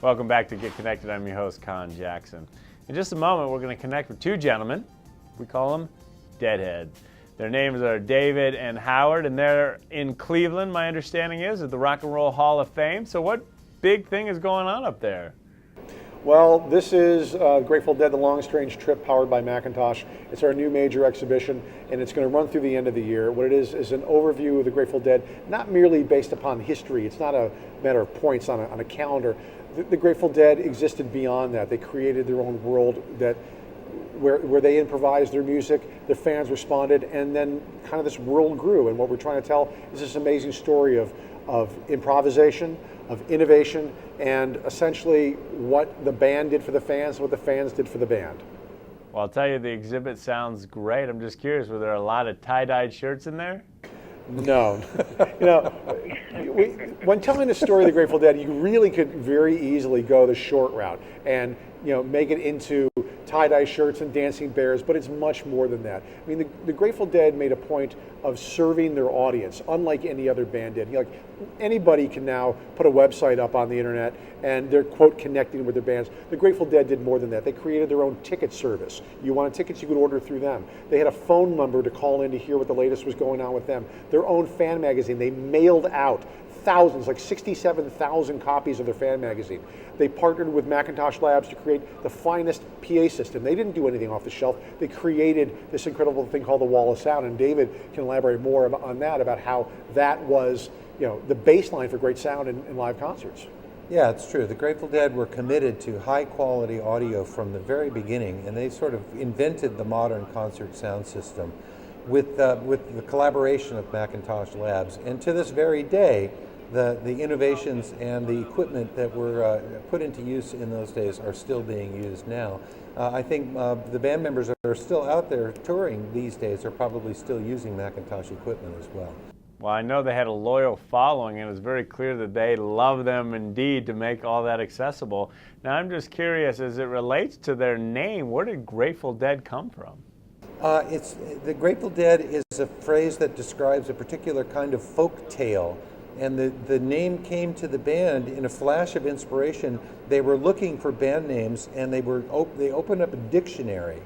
Welcome back to Get Connected. I'm your host, Conn Jackson. In just a moment, we're going to connect with two gentlemen. We call them Deadheads. Their names are David and Howard, and they're in Cleveland, my understanding is, at the Rock and Roll Hall of Fame. So what big thing is going on up there? Well, this is Grateful Dead, The Long Strange Trip, powered by Macintosh. It's our new major exhibition, and it's going to run through the end of the year. What it is an overview of the Grateful Dead, not merely based upon history. It's not a matter of points on a calendar. The Grateful Dead existed beyond that. They created their own world where they improvised their music, their fans responded, and then kind of this world grew. And what we're trying to tell is this amazing story of improvisation, of innovation, and essentially what the band did for the fans and what the fans did for the band. Well, I'll tell you, the exhibit sounds great. I'm just curious, were there a lot of tie-dyed shirts in there? No. When telling the story of the Grateful Dead, you really could very easily go the short route and make it into tie-dye shirts and dancing bears, but it's much more than that. I mean, the Grateful Dead made a point of serving their audience, unlike any other band did. Anybody can now put a website up on the internet and they're, quote, connecting with their bands. The Grateful Dead did more than that. They created their own ticket service. You wanted tickets, you could order through them. They had a phone number to call in to hear what the latest was going on with them. Their own fan magazine, they mailed out thousands, like 67,000 copies of their fan magazine. They partnered with Macintosh Labs to create the finest PA system. They didn't do anything off the shelf. They created this incredible thing called the Wall of Sound, and David can elaborate more on that, about how that was the baseline for great sound in live concerts. Yeah, it's true. The Grateful Dead were committed to high quality audio from the very beginning, and they sort of invented the modern concert sound system with the collaboration of Macintosh Labs. And to this very day, the innovations and the equipment that were put into use in those days are still being used now. I think the band members that are still out there touring these days are probably still using Macintosh equipment as well. Well, I know they had a loyal following, and it's very clear that they love them indeed to make all that accessible. Now, I'm just curious, as it relates to their name, where did Grateful Dead come from? The Grateful Dead is a phrase that describes a particular kind of folk tale. And the name came to the band in a flash of inspiration. They were looking for band names, and they opened up a dictionary,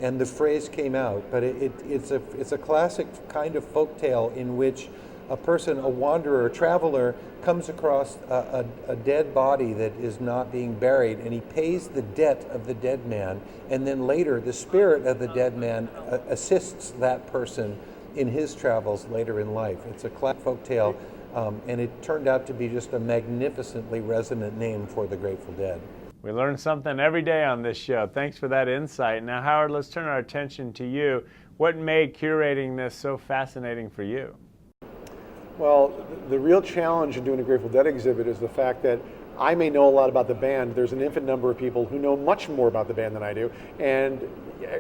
and the phrase came out. But it's a classic kind of folktale in which a person, a wanderer, a traveler, comes across a dead body that is not being buried, and he pays the debt of the dead man, and then later the spirit of the dead man assists that person in his travels later in life. It's a classic folktale. And it turned out to be just a magnificently resonant name for the Grateful Dead. We learn something every day on this show. Thanks for that insight. Now, Howard, let's turn our attention to you. What made curating this so fascinating for you? Well, the real challenge in doing a Grateful Dead exhibit is the fact that I may know a lot about the band. There's an infinite number of people who know much more about the band than I do. And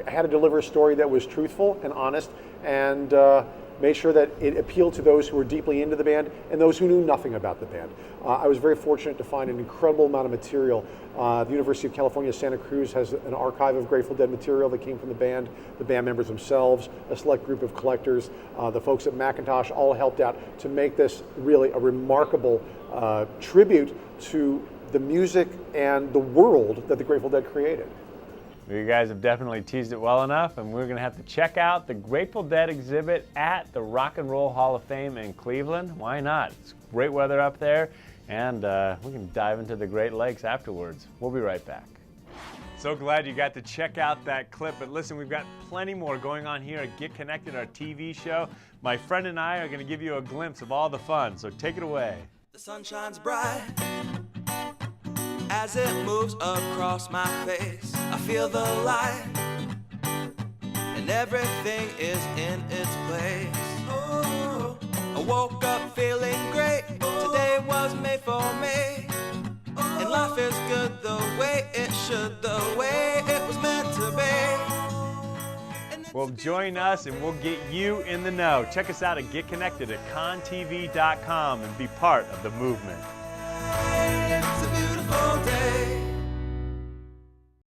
I had to deliver a story that was truthful and honest, and made sure that it appealed to those who were deeply into the band and those who knew nothing about the band. I was very fortunate to find an incredible amount of material. The University of California, Santa Cruz has an archive of Grateful Dead material that came from the band members themselves, a select group of collectors, the folks at Macintosh all helped out to make this really a remarkable tribute to the music and the world that the Grateful Dead created. You guys have definitely teased it well enough, and we're going to have to check out the Grateful Dead exhibit at the Rock and Roll Hall of Fame in Cleveland. Why not? It's great weather up there, and we can dive into the Great Lakes afterwards. We'll be right back. So glad you got to check out that clip, but listen, we've got plenty more going on here at Get Connected, our TV show. My friend and I are going to give you a glimpse of all the fun, so take it away. The sun shines bright as it moves across my face. I feel the light and everything is in its place. Oh, I woke up feeling great. Today was made for me, and life is good the way it should, the way it was meant to be. Well, join us and we'll get you in the know. Check us out at Get Connected at conntv.com and be part of the movement.